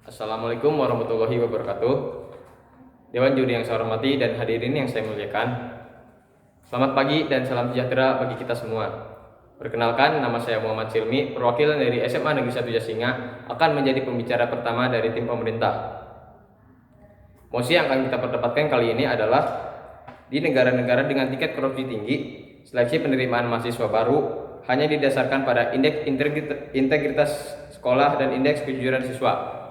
Assalamualaikum warahmatullahi wabarakatuh. Dewan juri yang saya hormati dan hadirin yang saya muliakan. Selamat pagi dan salam sejahtera bagi kita semua. Perkenalkan, nama saya Muhammad Silmi, perwakilan dari SMA Negeri 1 Jasinga, akan menjadi pembicara pertama dari tim pemerintah. Mosi yang akan kita perdebatkan kali ini adalah di negara-negara dengan tingkat korupsi tinggi, seleksi penerimaan mahasiswa baru hanya didasarkan pada indeks integritas sekolah dan indeks kejujuran siswa.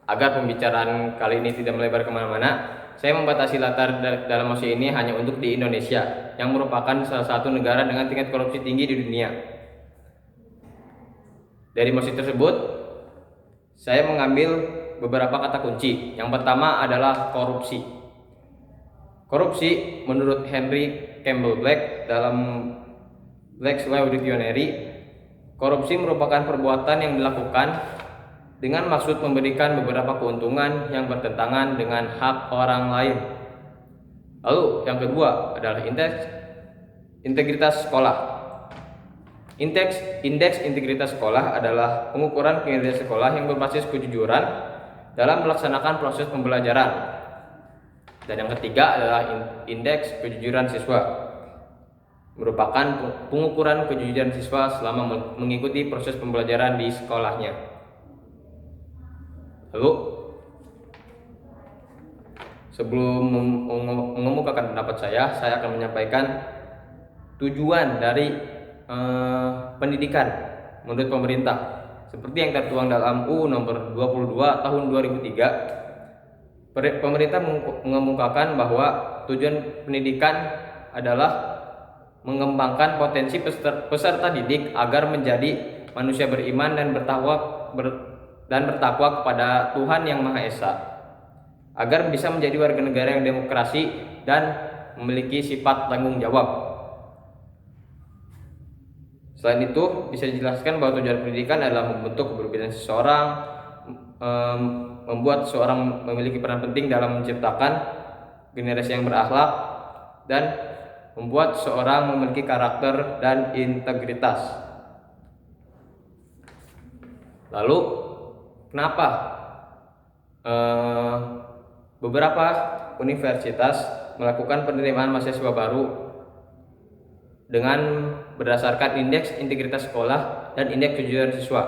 Agar pembicaraan kali ini tidak melebar kemana-mana, saya membatasi latar dalam mosi ini hanya untuk di Indonesia, yang merupakan salah satu negara dengan tingkat korupsi tinggi di dunia. Dari mosi tersebut, saya mengambil beberapa kata kunci. Yang pertama adalah korupsi. Korupsi, menurut Henry Campbell Black dalam Black's Law Dictionary, korupsi merupakan perbuatan yang dilakukan dengan maksud memberikan beberapa keuntungan yang bertentangan dengan hak orang lain. Lalu yang kedua adalah indeks integritas sekolah. Indeks integritas sekolah adalah pengukuran kinerja sekolah yang berbasis kejujuran dalam melaksanakan proses pembelajaran. Dan yang ketiga adalah indeks kejujuran siswa, merupakan pengukuran kejujuran siswa selama mengikuti proses pembelajaran di sekolahnya. Lalu, sebelum mengemukakan pendapat saya akan menyampaikan tujuan dari pendidikan menurut pemerintah. Seperti yang tertuang dalam UU nomor 22 tahun 2003, pemerintah mengemukakan bahwa tujuan pendidikan adalah mengembangkan potensi peserta didik agar menjadi manusia beriman dan bertakwa kepada Tuhan Yang Maha Esa, agar bisa menjadi warga negara yang demokrasi dan memiliki sifat tanggung jawab. Selain itu, bisa dijelaskan bahwa tujuan pendidikan adalah membentuk kepribadian seseorang, membuat seseorang memiliki peran penting dalam menciptakan generasi yang berakhlak, dan membuat seseorang memiliki karakter dan integritas. Lalu, kenapa beberapa universitas melakukan penerimaan mahasiswa baru dengan berdasarkan indeks integritas sekolah dan indeks kejujuran siswa?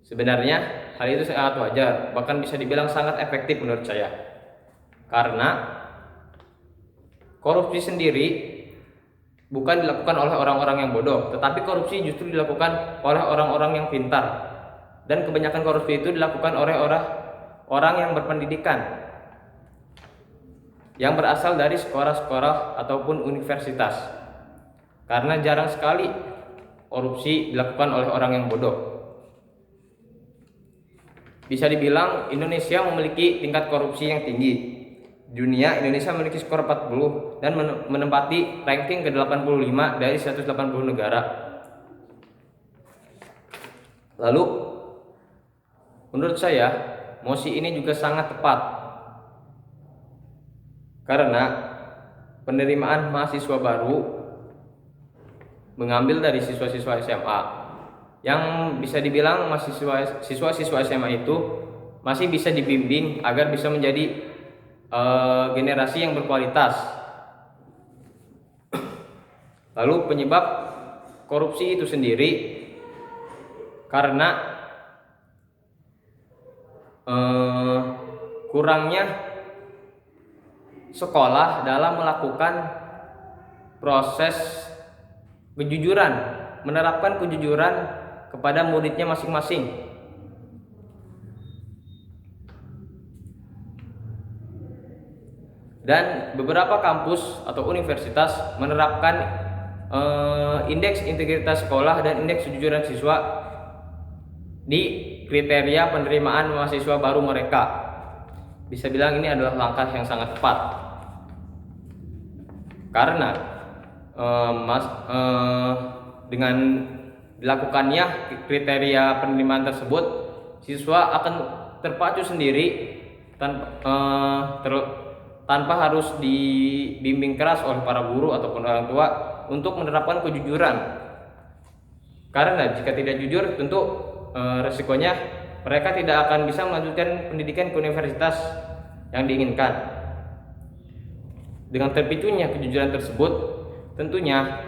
Sebenarnya hal itu sangat wajar, bahkan bisa dibilang sangat efektif menurut saya. Karena korupsi sendiri bukan dilakukan oleh orang-orang yang bodoh, tetapi korupsi justru dilakukan oleh orang-orang yang pintar. Dan kebanyakan korupsi itu dilakukan oleh orang yang berpendidikan, yang berasal dari sekolah-sekolah ataupun universitas. Karena jarang sekali korupsi dilakukan oleh orang yang bodoh. Bisa dibilang Indonesia memiliki tingkat korupsi yang tinggi. Di dunia, Indonesia memiliki skor 40 dan menempati ranking ke-85 dari 180 negara. Lalu, menurut saya, mosi ini juga sangat tepat. Karena penerimaan mahasiswa baru mengambil dari siswa-siswa SMA, yang bisa dibilang siswa-siswa SMA itu masih bisa dibimbing agar bisa menjadi generasi yang berkualitas. Lalu penyebab korupsi itu sendiri karena kurangnya sekolah dalam melakukan proses kejujuran, menerapkan kejujuran kepada muridnya masing-masing. Dan beberapa kampus atau universitas menerapkan indeks integritas sekolah dan indeks kejujuran siswa di kriteria penerimaan mahasiswa baru mereka. Bisa bilang ini adalah langkah yang sangat tepat. Karena dengan dilakukannya kriteria penerimaan tersebut, siswa akan terpacu sendiri tanpa harus dibimbing keras oleh para guru ataupun orang tua untuk menerapkan kejujuran. Karena jika tidak jujur, tentu resikonya mereka tidak akan bisa melanjutkan pendidikan ke universitas yang diinginkan. Dengan terpicunya kejujuran tersebut, tentunya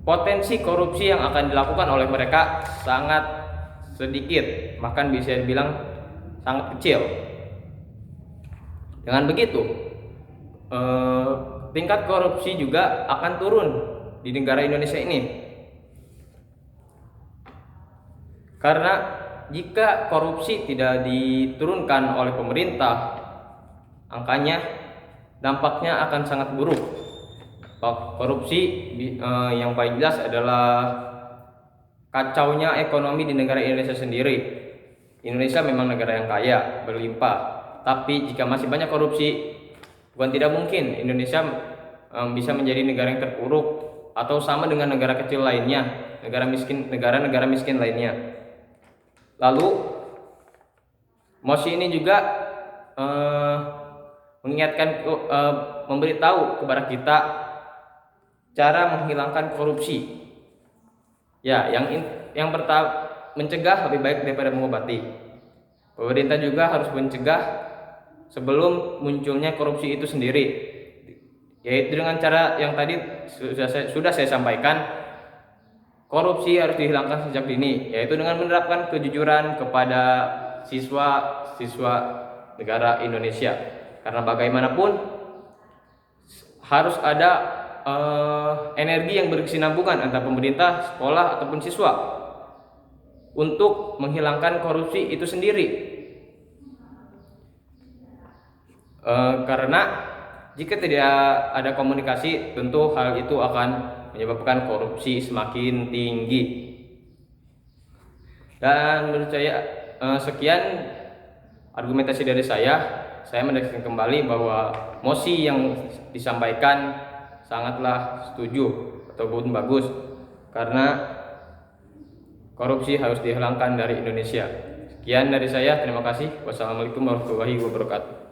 potensi korupsi yang akan dilakukan oleh mereka sangat sedikit, bahkan bisa dibilang sangat kecil. Dengan begitu, tingkat korupsi juga akan turun di negara Indonesia ini. Karena jika korupsi tidak diturunkan oleh pemerintah, angkanya dampaknya akan sangat buruk. Korupsi yang paling jelas adalah kacaunya ekonomi di negara Indonesia sendiri. Indonesia memang negara yang kaya, berlimpah, tapi jika masih banyak korupsi, bukan tidak mungkin Indonesia bisa menjadi negara yang terpuruk atau sama dengan negara kecil lainnya, negara-negara miskin lainnya. Lalu mosi ini juga mengingatkan, memberitahu kepada kita cara menghilangkan korupsi. Ya, yang pertama, mencegah lebih baik daripada mengobati. Pemerintah juga harus mencegah sebelum munculnya korupsi itu sendiri, yaitu dengan cara yang tadi sudah saya sampaikan. Korupsi harus dihilangkan sejak dini, yaitu dengan menerapkan kejujuran kepada siswa-siswa negara Indonesia. Karena bagaimanapun harus ada energi yang berkesinambungan antara pemerintah, sekolah, ataupun siswa untuk menghilangkan korupsi itu sendiri. Karena jika tidak ada komunikasi, tentu hal itu akan menyebabkan korupsi semakin tinggi. Dan menurut saya sekian argumentasi dari saya menegaskan kembali bahwa mosi yang disampaikan sangatlah setuju ataupun bagus, karena korupsi harus dihilangkan dari Indonesia. Sekian dari saya, terima kasih. Wassalamualaikum warahmatullahi wabarakatuh.